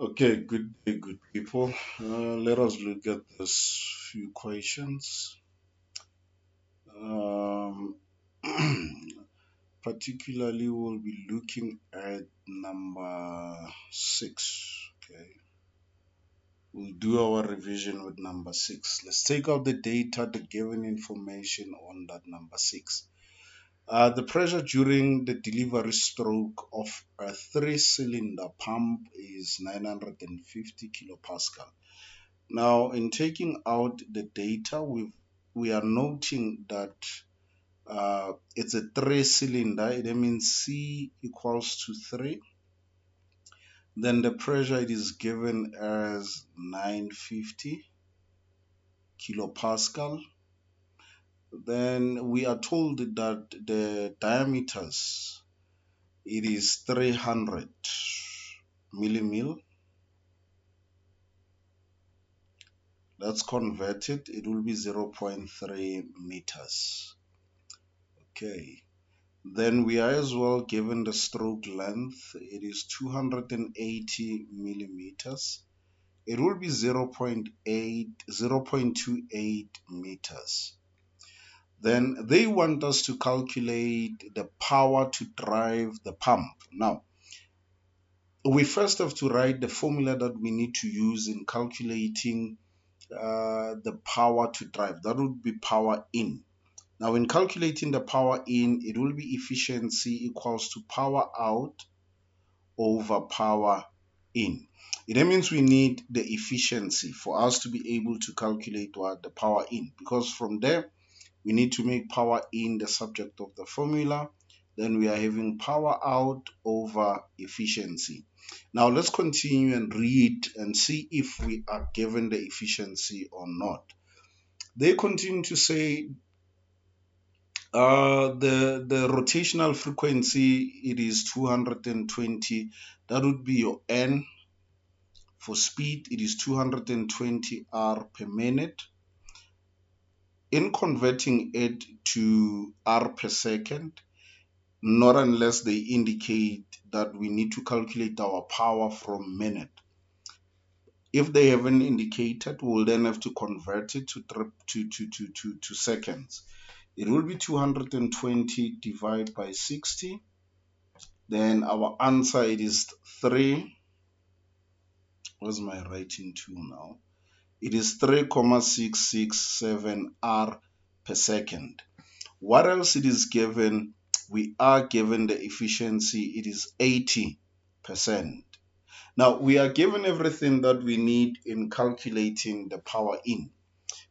Okay, good day, good people. Let us look at this few questions. Um, particularly, we'll be looking at number six. Okay, we'll do our revision with number six. Let's take out the data, the given information on that number six. The pressure during the delivery stroke of a three-cylinder pump is 950 kilopascal. Now, in taking out the data, we are noting that it's a three-cylinder. That means C equals to 3. Then the pressure it is given as 950 kilopascal. Then we are told that the diameters it is 300 millimil. Let's convert it. It will be 0.3 meters. Okay. Then we are as well given the stroke length. It is 280 millimeters. It will be 0.28 meters. Then they want us to calculate the power to drive the pump. Now, we first have to write the formula that we need to use in calculating the power to drive. That would be power in. Now, in calculating the power in, it will be efficiency equals to power out over power in. It means we need the efficiency for us to be able to calculate what the power in, because from there we need to make power in the subject of the formula. Then we are having power out over efficiency. Now let's continue and read and see if we are given the efficiency or not. They continue to say the rotational frequency it is 220. That would be your n. For speed it is 220 r per minute. In converting it to r per second, not unless they indicate that we need to calculate our power from minute. If they haven't indicated, we'll then have to convert it to seconds. It will be 220 divided by 60. Then our answer it is 3. Where's my writing tool now? It is 3,667 R per second. What else it is given? We are given the efficiency. It is 80%. Now, we are given everything that we need in calculating the power in.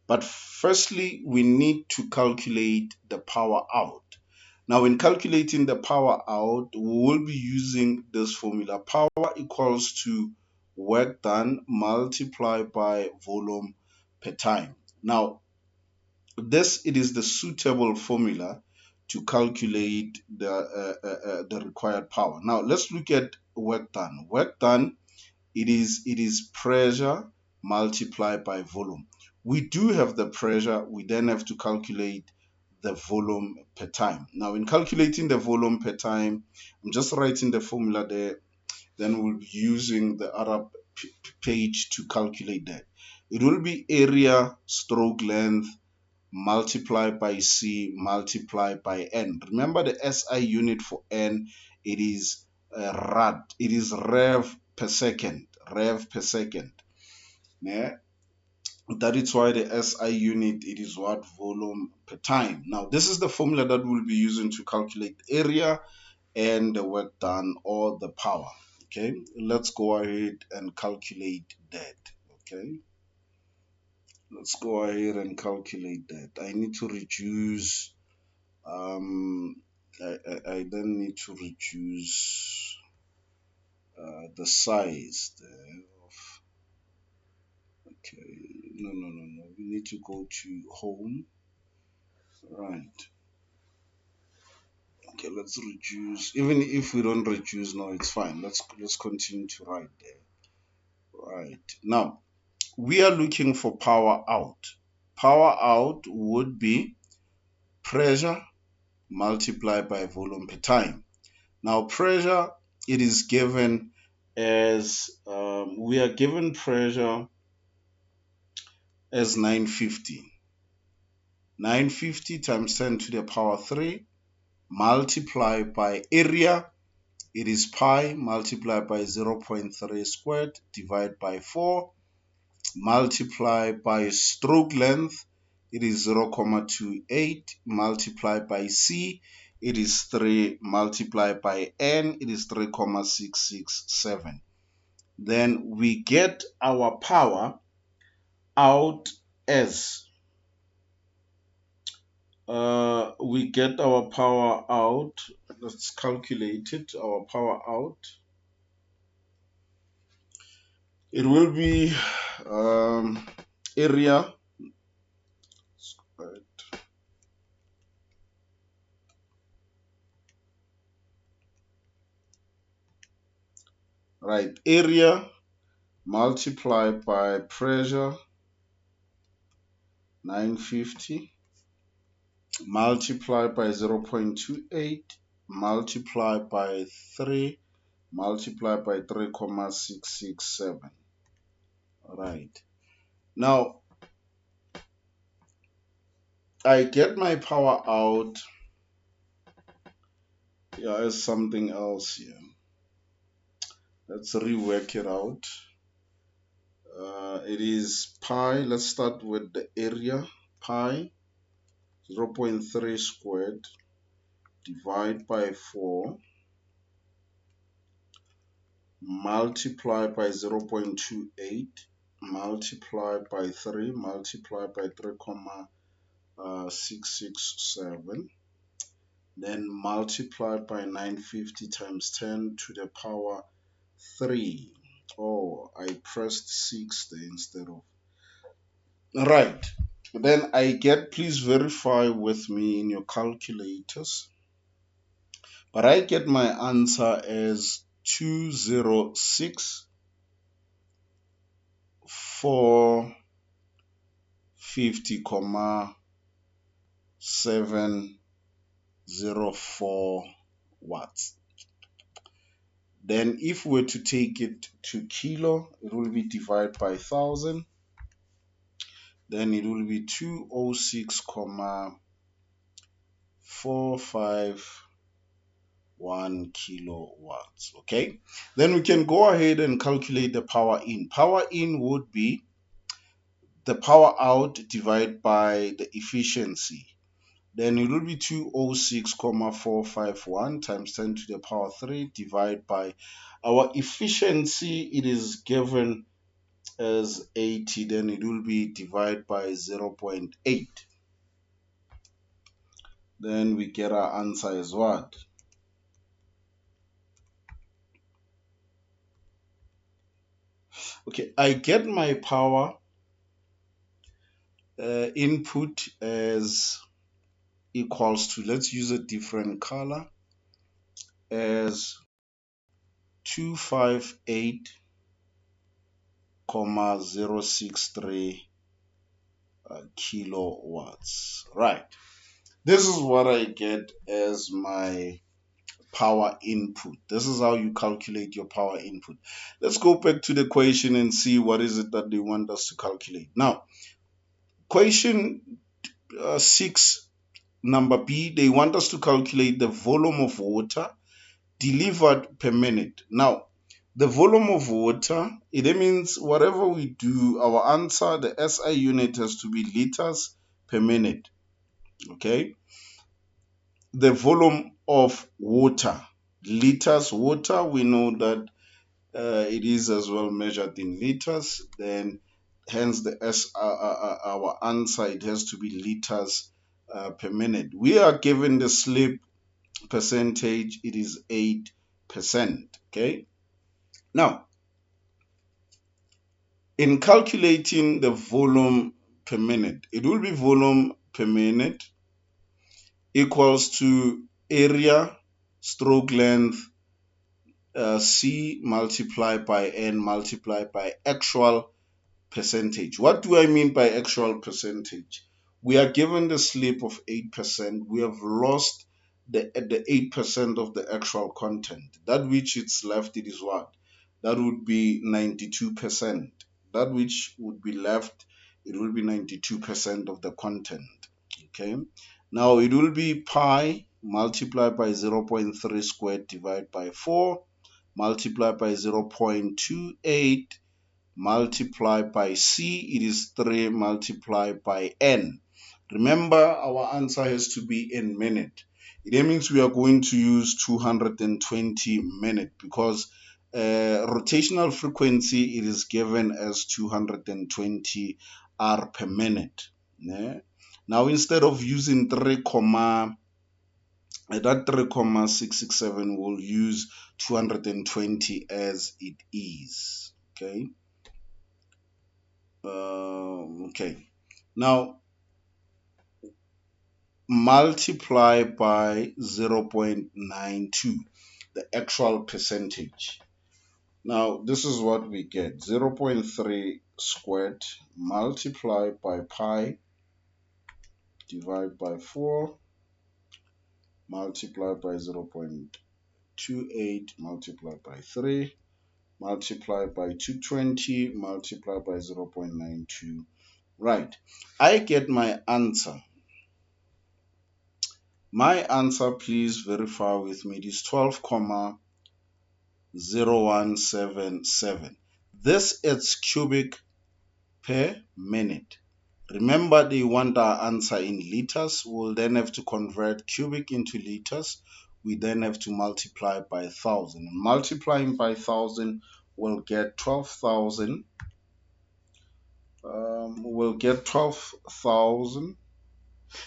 But firstly, we need to calculate the power out. Now, in calculating the power out, we will be using this formula. Power equals to work done multiplied by volume per time. Now, this it is the suitable formula to calculate the required power. Now, let's look at work done. Work done it is pressure multiplied by volume. We do have the pressure, we then have to calculate the volume per time. Now, in calculating the volume per time, I'm just writing the formula there, then we'll be using the other page to calculate that. It will be area stroke length multiplied by C multiplied by N. Remember the SI unit for N, it is rad, it is rev per second, rev per second. Yeah? That is why the SI unit, it is what? Volume per time. Now, this is the formula that we'll be using to calculate area and the work done or the power. Okay, let's go ahead and calculate that. Okay, let's go ahead and calculate that. I need to reduce, I then need to reduce the size there of, okay, no, we need to go to home, right. Okay, let's reduce. Even if we don't reduce now, it's fine. Let's continue to write there. Right. Now, we are looking for power out. Power out would be pressure multiplied by volume per time. Now, pressure, it is given as we are given pressure as 950. 950 times 10 to the power 3 multiplied by area. It is pi multiplied by 0.3 squared divided by 4 multiplied by stroke length. It is 0.28 multiplied by C. It is 3 multiplied by N. It is 3,667. Then we get our power out as we get our power out. Let's calculate it. Our power out. It will be area. Right, area multiplied by pressure 950 multiplied by 0.28 multiplied by 3 multiplied by 3,667. Right. Now I get my power out as something else here. Let's rework it out. It is pi. Let's start with the area. Pi 0.3 squared divide by 4 multiply by 0.28 multiply by 3 multiply by 3,667, then multiply by 950 times 10 to the power 3. Oh, I pressed 6 there instead of. Right. Then I get, please verify with me in your calculators, but I get my answer as 206,450,704 watts. Then if we were to take it to kilo, it will be divided by 1000. Then it will be 206,451 kilowatts. Okay, then we can go ahead and calculate the power in. Power in would be the power out divided by the efficiency. Then it will be 206,451 times 10 to the power 3 divided by our efficiency. It is given as 80. Then it will be divided by 0.8. Then we get our answer as what? Okay, I get my power input as equals to, let's use a different color, as 258,063 kilowatts. Right, this is what I get as my power input. This is how you calculate your power input. Let's go back to the equation and see what is it that they want us to calculate. Now, question 6, number B, they want us to calculate the volume of water delivered per minute. Now, the volume of water, it means whatever we do, our answer, the SI unit has to be liters per minute. Okay, the volume of water, liters water, we know that it is as well measured in liters. Then hence the our answer, it has to be liters per minute. We are given the slip percentage, it is 8%. Okay, now in calculating the volume per minute, it will be volume per minute equals to area stroke length C multiplied by N multiplied by actual percentage. What do I mean by actual percentage? We are given the slip of 8%. We have lost the 8% of the actual content. That which is left, it is what? that would be 92%. That which would be left, it will be 92% of the content. Okay. Now it will be pi multiplied by 0.3 squared divided by 4 multiplied by 0.28 multiplied by c, it is 3 multiplied by n. Remember, our answer has to be in minute. It means we are going to use 220 minute because rotational frequency, it is given as 220 r per minute. Yeah? Now, instead of using 3 comma, that 3,667, we'll use 220 as it is. Okay. Okay. Now, multiply by 0.92, the actual percentage. Now, this is what we get. 0.3 squared multiplied by pi divided by 4 multiplied by 0.28 multiplied by 3 multiplied by 220 multiplied by 0.92. Right. I get my answer. My answer, please verify with me, is 12,0177. This is cubic per minute. Remember, they want our answer in liters. We'll then have to convert cubic into liters. We then have to multiply by 1,000. Multiplying by 1,000, we'll get 12,000. We'll get 12,000.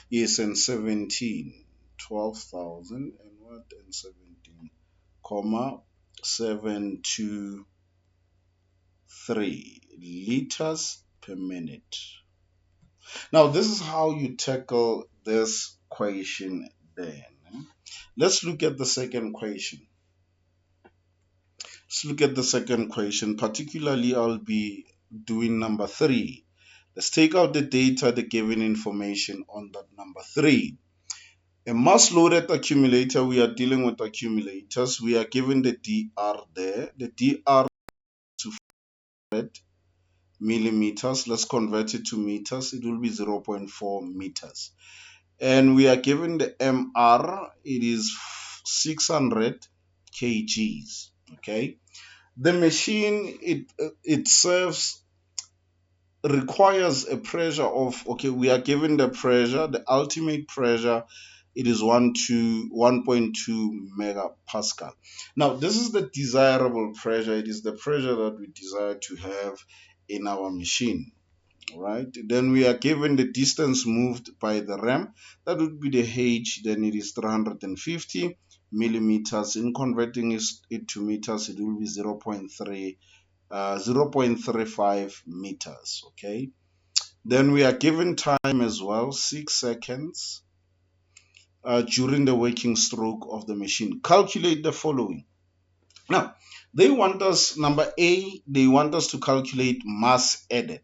Yes, and 17. 12,000 and what? And 17, comma 723 liters per minute. Now, this is how you tackle this question then. Let's look at the second question. Let's look at the second question. Particularly, I'll be doing number 3. Let's take out the data, the given information on that number 3. A mass loaded accumulator, we are dealing with accumulators. We are given the DR there. The DR to 400 millimeters. Let's convert it to meters. It will be 0.4 meters. And we are given the MR. It is 600 kgs. Okay. The machine, it serves, requires a pressure of, okay, we are given the pressure, the ultimate pressure, it is 1.2 megapascal. Now, this is the desirable pressure. It is the pressure that we desire to have in our machine. Right? Then we are given the distance moved by the ram. That would be the h. Then it is 350 millimeters. In converting it to meters, it will be 0.35 meters. Okay. Then we are given time as well, 6 seconds during the working stroke of the machine. Calculate the following. Now, they want us, number A, they want us to calculate mass added.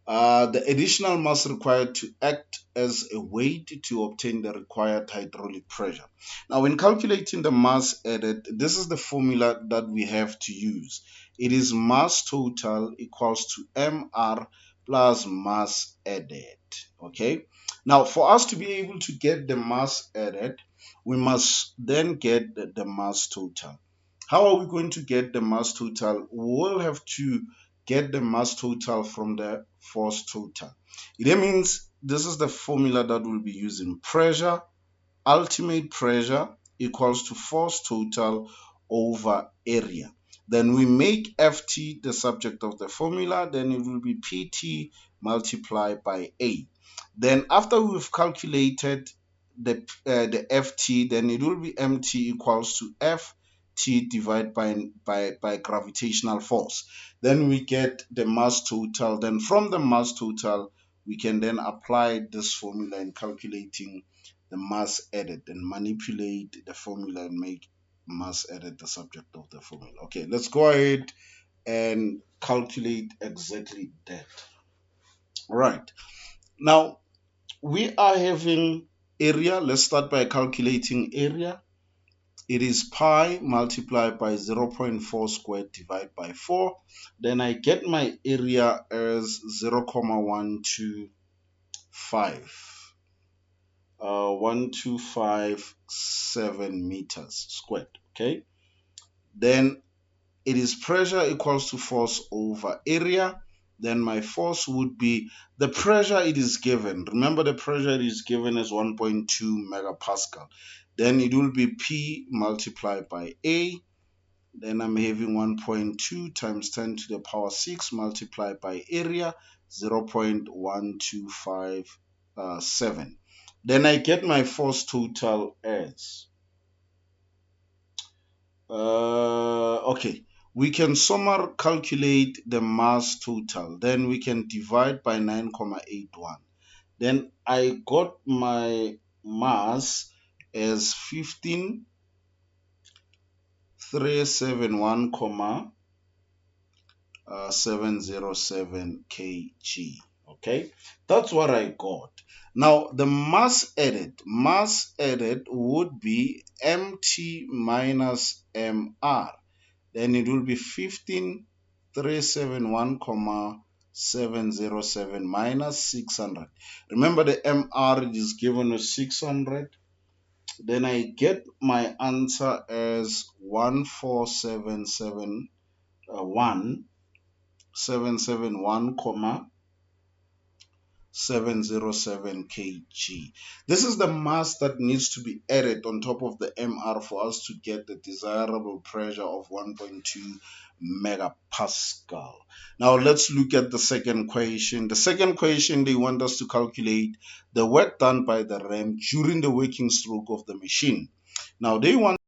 The additional mass required to act as a weight to obtain the required hydraulic pressure. Now, when calculating the mass added, this is the formula that we have to use. It is mass total equals to MR plus mass added. Okay. Now, for us to be able to get the mass added, we must then get the mass total. How are we going to get the mass total? We'll have to get the mass total from the force total. It means this is the formula that we'll be using. Pressure, ultimate pressure equals to force total over area. Then we make Ft the subject of the formula. Then it will be Pt multiplied by A. Then after we've calculated the Ft, then it will be Mt equals to Ft divided by gravitational force. Then we get the mass total. Then from the mass total, we can then apply this formula in calculating the mass added and manipulate the formula and make mass added the subject of the formula. Okay, let's go ahead and calculate exactly that. All right. Now, we are having area. Let's start by calculating area. it is pi multiplied by 0.4 squared divided by 4. Then I get my area as 0.125. 1257 meters squared. Okay. Then it is pressure equals to force over area. Then my force would be the pressure it is given. Remember, the pressure it is given is 1.2 megapascal. Then it will be P multiplied by A. Then I'm having 1.2 times 10 to the power 6 multiplied by area, 0.1257. Then I get my force total as okay, we can summary calculate the mass total. Then we can divide by 9,81. Then I got my mass as 15,371, 707 kg. Okay, that's what I got. Now the mass added would be mt minus mr. Then it will be 15,371, 707 minus 600. Remember, the mr is given as 600. Then I get my answer as 14771, 707 kg. This is the mass that needs to be added on top of the MR for us to get the desirable pressure of 1.2 megapascal. Now let's look at the second question. The second question, they want us to calculate the work done by the RAM during the working stroke of the machine. Now they want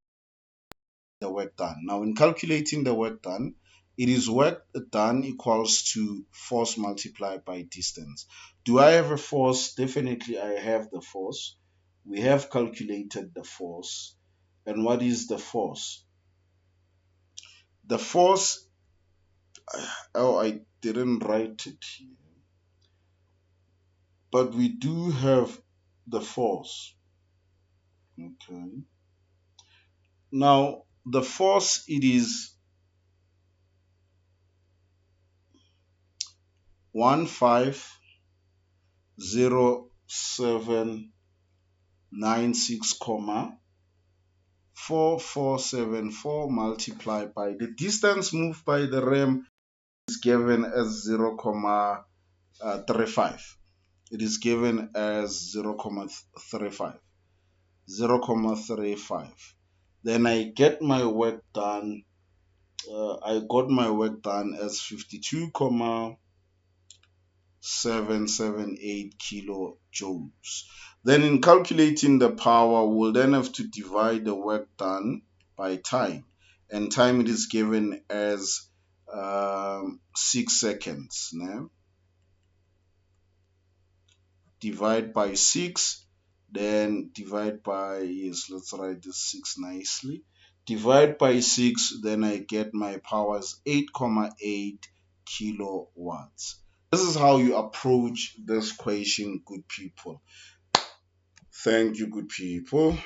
the work done. Now in calculating the work done, it is work done equals to force multiplied by distance. Do I have a force? Definitely I have the force. We have calculated the force. And what is the force? The force, oh, I didn't write it here. But we do have the force. Okay. Now, the force, it is 150796, 4474 multiplied by the distance moved by the RAM is given as 0.35. It is given as 0.35. 0.35. Then I get my work done. I got my work done as 52,778 kilojoules. Then in calculating the power, we'll then have to divide the work done by time. And time it is given as 6 seconds. Now, divide by 6, then divide by, yes, let's write this 6 nicely. Divide by 6, then I get my power as 8,8 kilowatts. This is how you approach this question, good people. Thank you, good people.